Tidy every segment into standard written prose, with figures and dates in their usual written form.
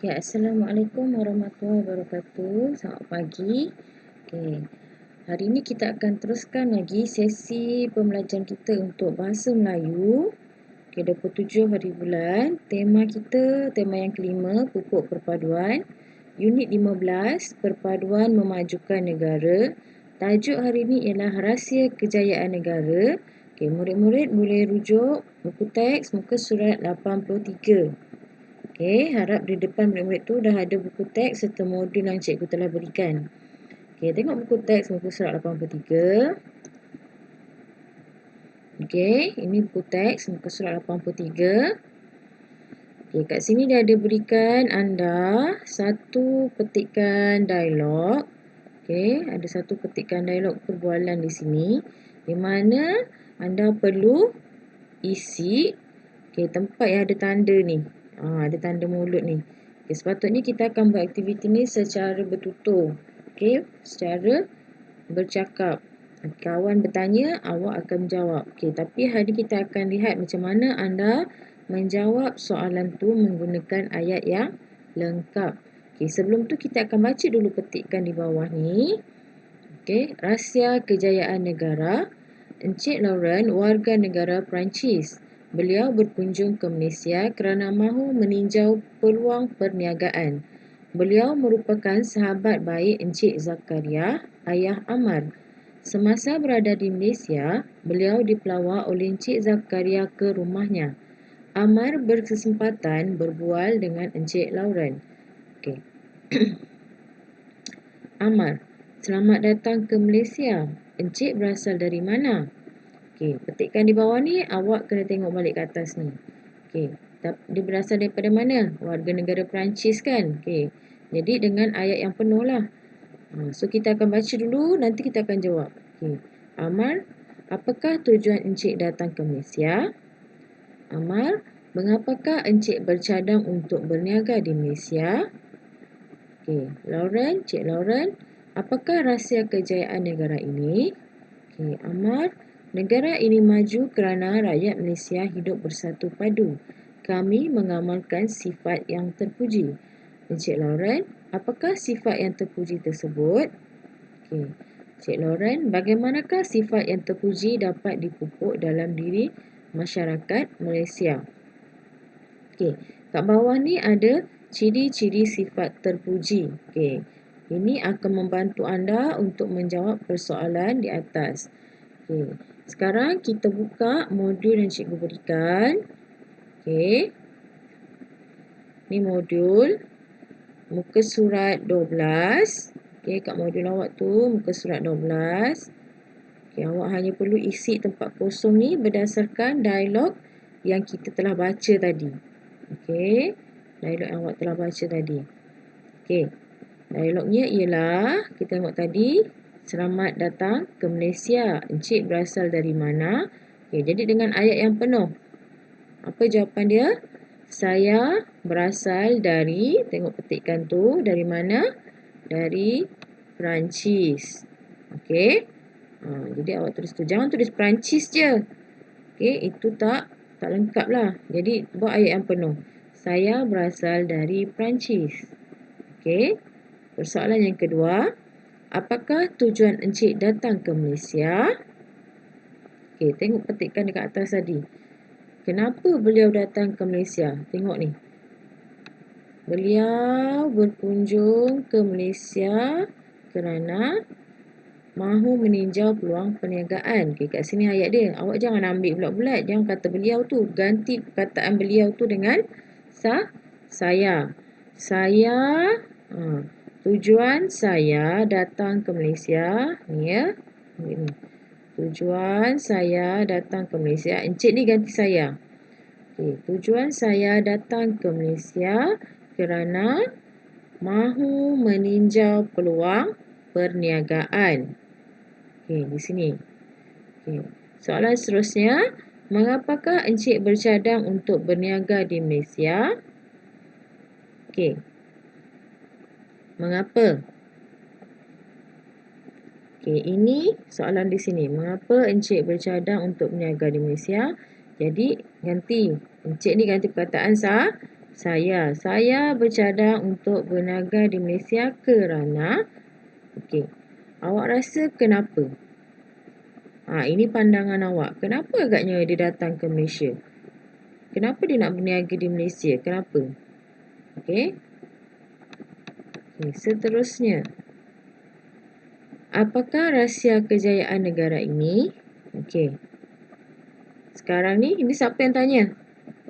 Okay, Assalamualaikum warahmatullahi wabarakatuh. Selamat pagi. Okay, hari ini kita akan teruskan lagi sesi pembelajaran kita untuk bahasa Melayu. Okay, 27 hari bulan. Tema yang kelima, pupuk perpaduan. Unit 15, perpaduan memajukan negara. Tajuk hari ini ialah rahsia kejayaan negara. Okay, murid-murid boleh rujuk buku teks muka surat 83. Okey, harap di depan murid-murid tu dah ada buku teks serta modul yang cikgu telah berikan. Okey, tengok buku teks muka surat 83. Okey, ini buku teks muka surat 83. Okey, kat sini dia ada berikan anda satu petikan dialog. Okey, ada satu petikan dialog perbualan di sini di mana anda perlu isi tempat yang ada tanda ni. Ada tanda mulut ni. Sepatutnya kita akan buat aktiviti ni secara bertutur. Secara bercakap. Kawan bertanya, awak akan menjawab. Tapi hari ni kita akan lihat macam mana anda menjawab soalan tu menggunakan ayat yang lengkap. Sebelum tu kita akan baca dulu petikan di bawah ni. Rahsia kejayaan negara. Encik Lauren, warga negara Perancis. Beliau berkunjung ke Malaysia kerana mahu meninjau peluang perniagaan. Beliau merupakan sahabat baik Encik Zakaria, ayah Amar. Semasa berada di Malaysia, beliau dipelawak oleh Encik Zakaria ke rumahnya. Amar berkesempatan berbual dengan Encik Lauren. Amar, selamat datang ke Malaysia. Encik berasal dari mana? Petikan di bawah ni awak kena tengok balik ke atas ni. Dia berasal daripada mana? Warga negara Perancis kan? Jadi dengan ayat yang penuh lah. So kita akan baca dulu, nanti kita akan jawab. Amar, apakah tujuan Encik datang ke Malaysia? Amar, mengapakah Encik bercadang untuk berniaga di Malaysia? Lauren, Cik Lauren, apakah rahsia kejayaan negara ini? Amar, negara ini maju kerana rakyat Malaysia hidup bersatu padu. Kami mengamalkan sifat yang terpuji. Encik Lauren, apakah sifat yang terpuji tersebut? Encik Lauren, bagaimanakah sifat yang terpuji dapat dipupuk dalam diri masyarakat Malaysia? Kat bawah ni ada ciri-ciri sifat terpuji. Ini akan membantu anda untuk menjawab persoalan di atas. Sekarang kita buka modul yang cikgu berikan. Ni modul muka surat 12. Kat modul awak tu muka surat 12. Awak hanya perlu isi tempat kosong ni berdasarkan dialog yang kita telah baca tadi. Dialog yang awak telah baca tadi. Dialognya ialah kita tengok tadi. Selamat datang ke Malaysia. Encik berasal dari mana? Jadi dengan ayat yang penuh. Apa jawapan dia? Saya berasal dari, tengok petikan tu, dari mana? Dari Perancis. Jadi awak tulis tu. Jangan tulis Perancis je. Itu tak lengkap lah. Jadi buat ayat yang penuh. Saya berasal dari Perancis. Persoalan yang kedua. Apakah tujuan Encik datang ke Malaysia? Tengok petikan dekat atas tadi. Kenapa beliau datang ke Malaysia? Tengok ni. Beliau berkunjung ke Malaysia kerana mahu meninjau peluang perniagaan. Kat sini ayat dia. Awak jangan ambil bulat-bulat. Jangan kata beliau tu. Ganti perkataan beliau tu dengan saya. Saya... Tujuan saya datang ke Malaysia ni ya. Tujuan saya datang ke Malaysia. Encik ni ganti saya. Tujuan saya datang ke Malaysia kerana mahu meninjau peluang perniagaan. Di sini. Soalan seterusnya. Mengapakah Encik bercadang untuk berniaga di Malaysia? Mengapa? Ini soalan di sini. Mengapa Encik bercadang untuk berniaga di Malaysia? Jadi, ganti. Encik ni ganti perkataan Saya bercadang untuk berniaga di Malaysia kerana. Okey. Awak rasa kenapa? Ini pandangan awak. Kenapa agaknya dia datang ke Malaysia? Kenapa dia nak berniaga di Malaysia? Kenapa? Okey. Seterusnya. Apakah rahsia kejayaan negara ini? Okey. Sekarang ni, ini siapa yang tanya?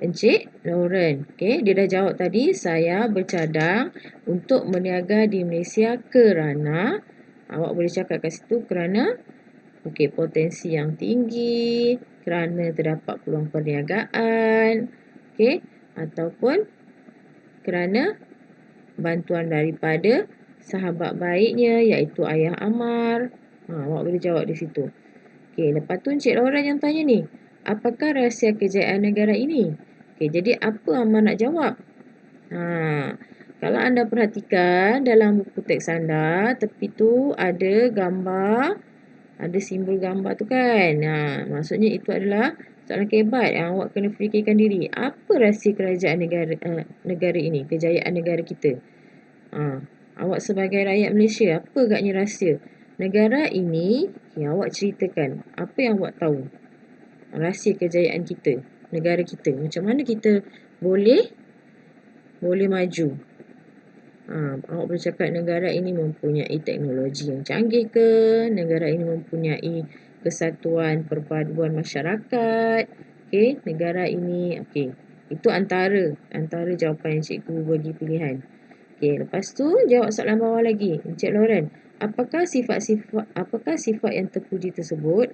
Encik Lauren. Okey, dia dah jawab tadi, saya bercadang untuk berniaga di Malaysia kerana. Awak boleh cakap kat situ kerana potensi yang tinggi, kerana terdapat peluang perniagaan, ataupun kerana bantuan daripada sahabat baiknya iaitu Ayah Amar. Awak boleh jawab di situ. Lepas tu Encik Lauren yang tanya ni, apakah rahsia kejayaan negara ini? Jadi apa Amar nak jawab? Kalau anda perhatikan dalam buku teks anda, tepi tu ada gambar, ada simbol gambar tu kan. Maksudnya itu adalah soalan kebat yang awak kena fikirkan diri. Apa rahsia kerajaan negara ini, kejayaan negara kita? Awak sebagai rakyat Malaysia, apa agaknya rahsia negara ini? Awak ceritakan apa yang awak tahu. Rahsia kejayaan kita, negara kita. Macam mana kita boleh maju. Awak boleh cakap negara ini mempunyai teknologi yang canggih ke? Negara ini mempunyai kesatuan perpaduan masyarakat. Negara ini, itu antara jawapan yang cikgu bagi pilihan. Lepas tu jawab soalan bawah lagi. Encik Lauren, apakah sifat yang terpuji tersebut?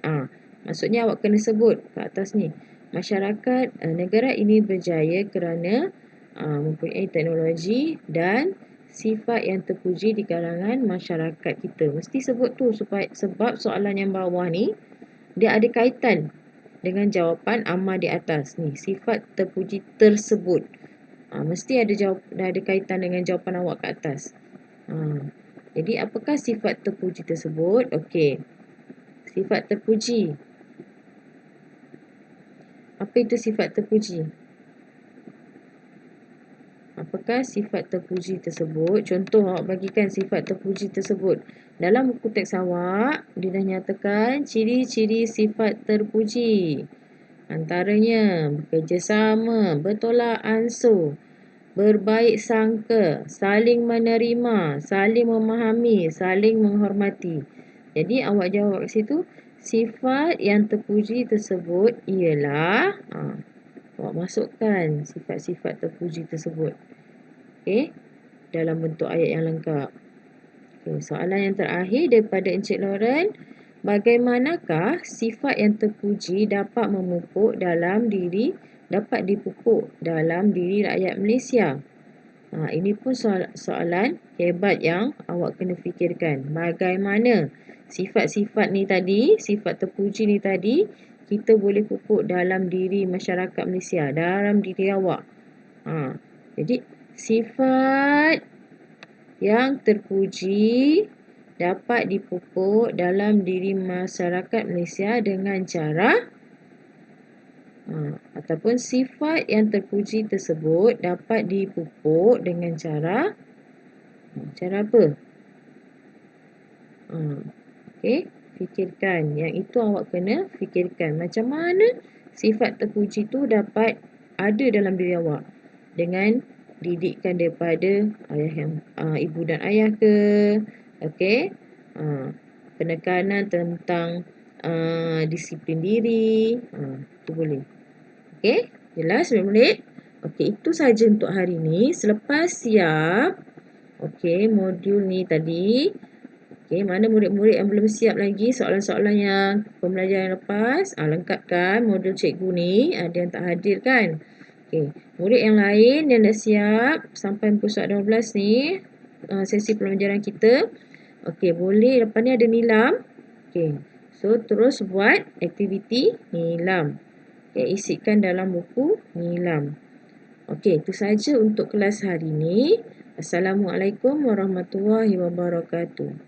Maksudnya awak kena sebut kat atas ni. Masyarakat negara ini berjaya kerana mempunyai teknologi dan sifat yang terpuji di kalangan masyarakat kita. Mesti sebut tu sebab soalan yang bawah ni dia ada kaitan dengan jawapan Amar di atas ni. Sifat terpuji tersebut. Mesti ada kaitan dengan jawapan awak kat atas. Jadi apakah sifat terpuji tersebut? Sifat terpuji. Apa itu sifat terpuji? Apakah sifat terpuji tersebut? Contoh awak bagikan sifat terpuji tersebut. Dalam buku teks awak, dia dah nyatakan ciri-ciri sifat terpuji. Antaranya bekerjasama, bertolak ansur, berbaik sangka, saling menerima, saling memahami, saling menghormati. Jadi awak jawab kat situ, sifat yang terpuji tersebut ialah awak masukkan sifat-sifat terpuji tersebut. Dalam bentuk ayat yang lengkap. Soalan yang terakhir daripada Encik Lauren, bagaimanakah sifat yang terpuji dapat dipupuk dalam diri rakyat Malaysia? Ini pun soalan hebat yang awak kena fikirkan. Bagaimana sifat-sifat ni tadi, sifat terpuji ni tadi, kita boleh pupuk dalam diri masyarakat Malaysia, dalam diri awak. Jadi, sifat yang terpuji dapat dipupuk dalam diri masyarakat Malaysia dengan cara ataupun sifat yang terpuji tersebut dapat dipupuk dengan cara apa? Fikirkan. Yang itu awak kena fikirkan. Macam mana sifat terpuji tu dapat ada dalam diri awak. Dengan didikan daripada ibu dan ayah ke. Penekanan tentang disiplin diri. Itu boleh. Jelas 9 minit? Itu saja untuk hari ni. Selepas siap modul ni tadi. Mana murid-murid yang belum siap lagi soalan-soalan yang pembelajaran lepas, lengkapkan modul cikgu ni. Ada yang tak hadir kan? Murid yang lain yang dah siap sampai muka surat 12 ni, sesi pembelajaran kita. Boleh. Lepas ni ada nilam. So, terus buat aktiviti nilam. Isikan dalam buku nilam. Itu saja untuk kelas hari ini. Assalamualaikum warahmatullahi wabarakatuh.